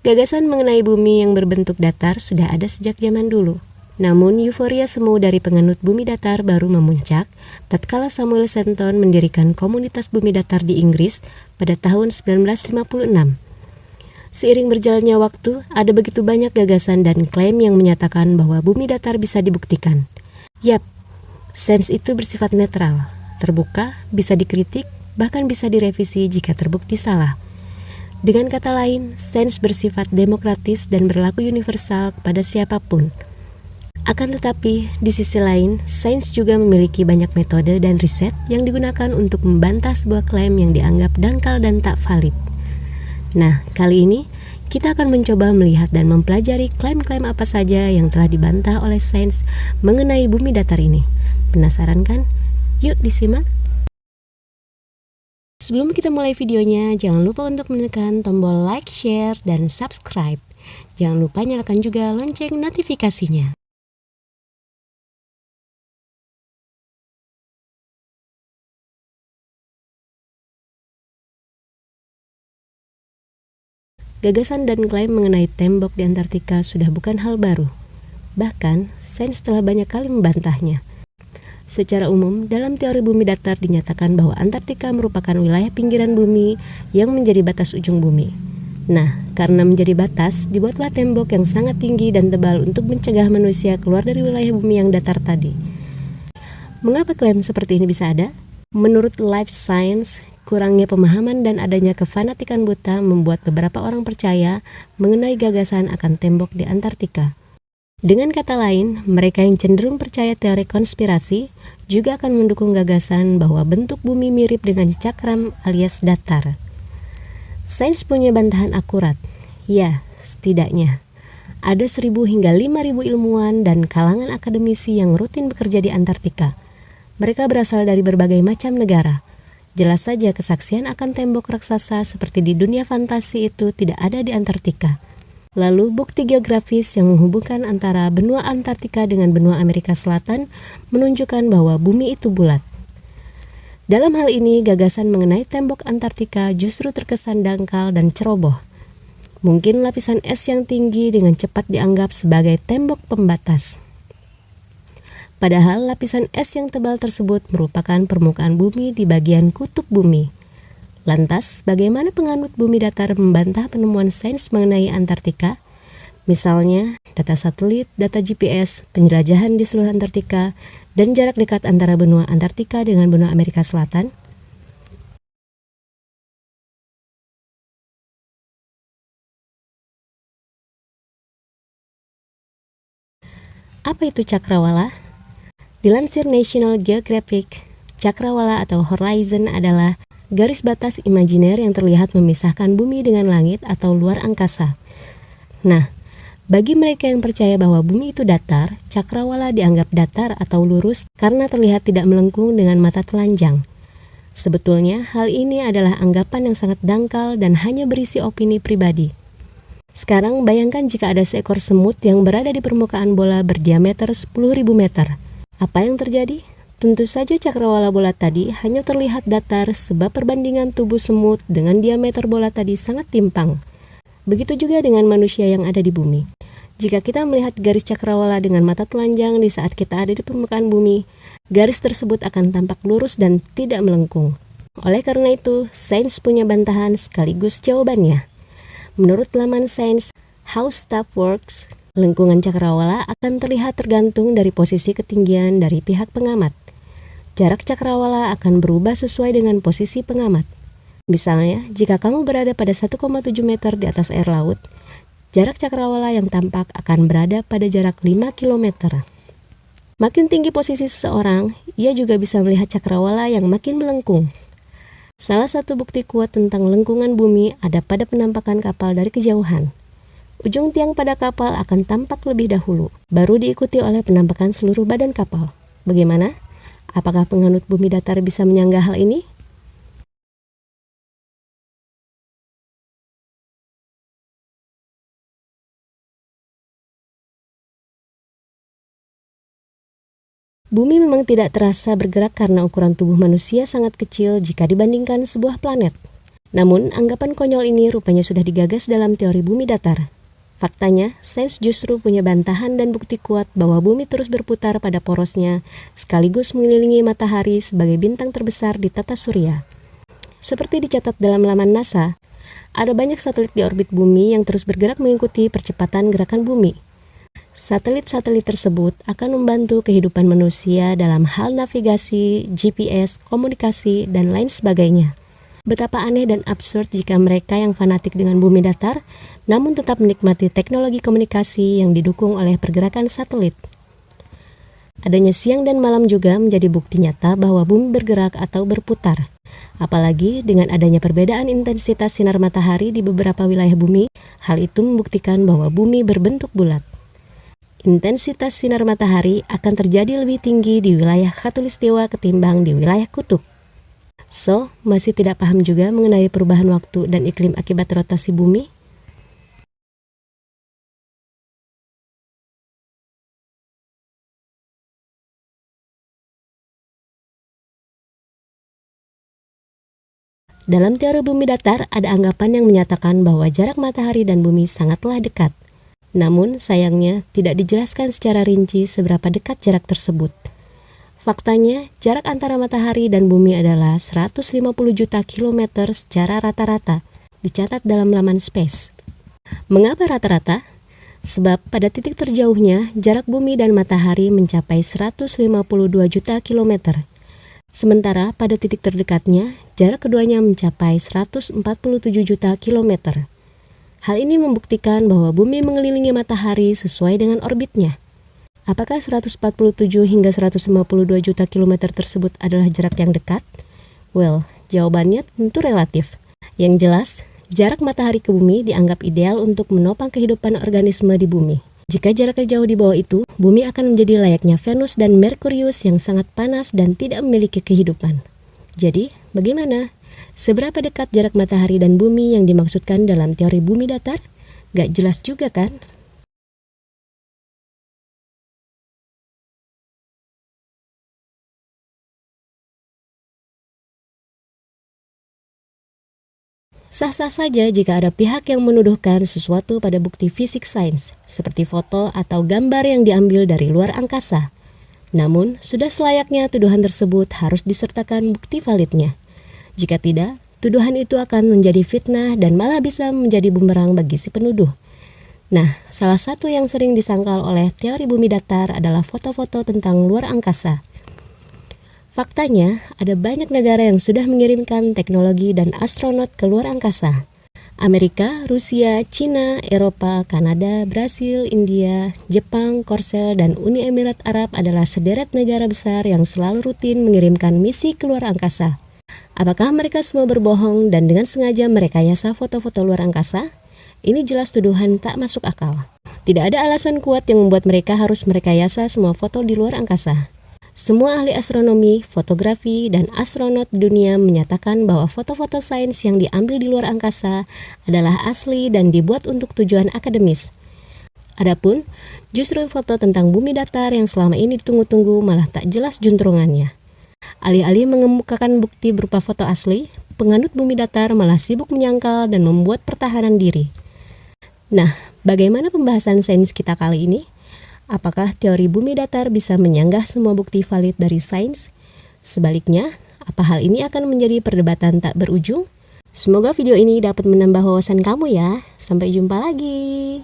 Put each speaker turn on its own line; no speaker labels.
Gagasan mengenai bumi yang berbentuk datar sudah ada sejak zaman dulu. Namun euforia semu dari penganut bumi datar baru memuncak tatkala Samuel Shenton mendirikan komunitas bumi datar di Inggris pada tahun 1956. Seiring berjalannya waktu, ada begitu banyak gagasan dan klaim yang menyatakan bahwa bumi datar bisa dibuktikan. Yap, sains itu bersifat netral, terbuka, bisa dikritik, bahkan bisa direvisi jika terbukti salah. Dengan kata lain, sains bersifat demokratis dan berlaku universal kepada siapapun. Akan tetapi, di sisi lain, sains juga memiliki banyak metode dan riset yang digunakan untuk membantah sebuah klaim yang dianggap dangkal dan tak valid. Nah, kali ini kita akan mencoba melihat dan mempelajari klaim-klaim apa saja yang telah dibantah oleh sains mengenai bumi datar ini. Penasaran kan? Yuk disimak! Sebelum kita mulai videonya, jangan lupa untuk menekan tombol like, share, dan subscribe. Jangan lupa nyalakan juga lonceng notifikasinya. Gagasan dan klaim mengenai tembok di Antartika sudah bukan hal baru. Bahkan, sains telah banyak kali membantahnya. Secara umum, dalam teori bumi datar dinyatakan bahwa Antartika merupakan wilayah pinggiran bumi yang menjadi batas ujung bumi. Nah, karena menjadi batas, dibuatlah tembok yang sangat tinggi dan tebal untuk mencegah manusia keluar dari wilayah bumi yang datar tadi. Mengapa klaim seperti ini bisa ada? Menurut Life Science, kurangnya pemahaman dan adanya kefanatikan buta membuat beberapa orang percaya mengenai gagasan akan tembok di Antartika. Dengan kata lain, mereka yang cenderung percaya teori konspirasi juga akan mendukung gagasan bahwa bentuk bumi mirip dengan cakram alias datar. Sains punya bantahan akurat. Ya, setidaknya ada 1.000 hingga 5.000 ilmuwan dan kalangan akademisi yang rutin bekerja di Antartika. Mereka berasal dari berbagai macam negara. Jelas saja kesaksian akan tembok raksasa seperti di dunia fantasi itu tidak ada di Antartika. Lalu bukti geografis yang menghubungkan antara benua Antartika dengan benua Amerika Selatan menunjukkan bahwa bumi itu bulat. Dalam hal ini, gagasan mengenai tembok Antartika justru terkesan dangkal dan ceroboh. Mungkin lapisan es yang tinggi dengan cepat dianggap sebagai tembok pembatas. Padahal lapisan es yang tebal tersebut merupakan permukaan bumi di bagian kutub bumi. Lantas, bagaimana penganut bumi datar membantah penemuan sains mengenai Antartika? Misalnya, data satelit, data GPS, penjelajahan di seluruh Antartika, dan jarak dekat antara benua Antartika dengan benua Amerika Selatan? Apa itu cakrawala? Dilansir National Geographic, cakrawala atau horizon adalah garis batas imajiner yang terlihat memisahkan bumi dengan langit atau luar angkasa. Nah, bagi mereka yang percaya bahwa bumi itu datar, cakrawala dianggap datar atau lurus karena terlihat tidak melengkung dengan mata telanjang. Sebetulnya, hal ini adalah anggapan yang sangat dangkal dan hanya berisi opini pribadi. Sekarang bayangkan jika ada seekor semut yang berada di permukaan bola berdiameter 10.000 meter. Apa yang terjadi? Tentu saja cakrawala bola tadi hanya terlihat datar sebab perbandingan tubuh semut dengan diameter bola tadi sangat timpang. Begitu juga dengan manusia yang ada di bumi. Jika kita melihat garis cakrawala dengan mata telanjang di saat kita ada di permukaan bumi, garis tersebut akan tampak lurus dan tidak melengkung. Oleh karena itu, sains punya bantahan sekaligus jawabannya. Menurut laman sains How Stuff Works, lengkungan cakrawala akan terlihat tergantung dari posisi ketinggian dari pihak pengamat. Jarak cakrawala akan berubah sesuai dengan posisi pengamat. Misalnya, jika kamu berada pada 1,7 meter di atas air laut, jarak cakrawala yang tampak akan berada pada jarak 5 km. Makin tinggi posisi seseorang, ia juga bisa melihat cakrawala yang makin melengkung. Salah satu bukti kuat tentang lengkungan bumi ada pada penampakan kapal dari kejauhan. Ujung tiang pada kapal akan tampak lebih dahulu, baru diikuti oleh penampakan seluruh badan kapal. Bagaimana? Apakah penganut bumi datar bisa menyanggah hal ini? Bumi memang tidak terasa bergerak karena ukuran tubuh manusia sangat kecil jika dibandingkan sebuah planet. Namun, anggapan konyol ini rupanya sudah digagas dalam teori bumi datar. Faktanya, sains justru punya bantahan dan bukti kuat bahwa bumi terus berputar pada porosnya, sekaligus mengelilingi matahari sebagai bintang terbesar di tata surya. Seperti dicatat dalam laman NASA, ada banyak satelit di orbit bumi yang terus bergerak mengikuti percepatan gerakan bumi. Satelit-satelit tersebut akan membantu kehidupan manusia dalam hal navigasi, GPS, komunikasi, dan lain sebagainya. Betapa aneh dan absurd jika mereka yang fanatik dengan bumi datar, namun tetap menikmati teknologi komunikasi yang didukung oleh pergerakan satelit. Adanya siang dan malam juga menjadi bukti nyata bahwa bumi bergerak atau berputar. Apalagi dengan adanya perbedaan intensitas sinar matahari di beberapa wilayah bumi, hal itu membuktikan bahwa bumi berbentuk bulat. Intensitas sinar matahari akan terjadi lebih tinggi di wilayah khatulistiwa ketimbang di wilayah kutub. So, masih tidak paham juga mengenai perubahan waktu dan iklim akibat rotasi bumi? Dalam teori bumi datar, ada anggapan yang menyatakan bahwa jarak matahari dan bumi sangatlah dekat. Namun, sayangnya tidak dijelaskan secara rinci seberapa dekat jarak tersebut. Faktanya, jarak antara matahari dan bumi adalah 150 juta kilometer secara rata-rata, dicatat dalam laman Space. Mengapa rata-rata? Sebab pada titik terjauhnya, jarak bumi dan matahari mencapai 152 juta kilometer. Sementara pada titik terdekatnya, jarak keduanya mencapai 147 juta kilometer. Hal ini membuktikan bahwa bumi mengelilingi matahari sesuai dengan orbitnya. Apakah 147 hingga 152 juta kilometer tersebut adalah jarak yang dekat? Well, jawabannya tentu relatif. Yang jelas, jarak matahari ke bumi dianggap ideal untuk menopang kehidupan organisme di bumi. Jika jaraknya jauh di bawah itu, bumi akan menjadi layaknya Venus dan Merkurius yang sangat panas dan tidak memiliki kehidupan. Jadi, bagaimana? Seberapa dekat jarak matahari dan bumi yang dimaksudkan dalam teori bumi datar? Gak jelas juga kan? Sah-sah saja jika ada pihak yang menuduhkan sesuatu pada bukti fisik sains, seperti foto atau gambar yang diambil dari luar angkasa. Namun, sudah selayaknya tuduhan tersebut harus disertakan bukti validnya. Jika tidak, tuduhan itu akan menjadi fitnah dan malah bisa menjadi bumerang bagi si penuduh. Nah, salah satu yang sering disangkal oleh teori bumi datar adalah foto-foto tentang luar angkasa. Faktanya, ada banyak negara yang sudah mengirimkan teknologi dan astronot ke luar angkasa. Amerika, Rusia, Cina, Eropa, Kanada, Brasil, India, Jepang, Korsel, dan Uni Emirat Arab adalah sederet negara besar yang selalu rutin mengirimkan misi ke luar angkasa. Apakah mereka semua berbohong dan dengan sengaja merekayasa foto-foto luar angkasa? Ini jelas tuduhan tak masuk akal. Tidak ada alasan kuat yang membuat mereka harus merekayasa semua foto di luar angkasa. Semua ahli astronomi, fotografi, dan astronot dunia menyatakan bahwa foto-foto sains yang diambil di luar angkasa adalah asli dan dibuat untuk tujuan akademis. Adapun, justru foto tentang bumi datar yang selama ini ditunggu-tunggu malah tak jelas juntrungannya. Alih-alih mengemukakan bukti berupa foto asli, penganut bumi datar malah sibuk menyangkal dan membuat pertahanan diri. Nah, bagaimana pembahasan sains kita kali ini? Apakah teori bumi datar bisa menyanggah semua bukti valid dari sains? Sebaliknya, apa hal ini akan menjadi perdebatan tak berujung? Semoga video ini dapat menambah wawasan kamu ya. Sampai jumpa lagi.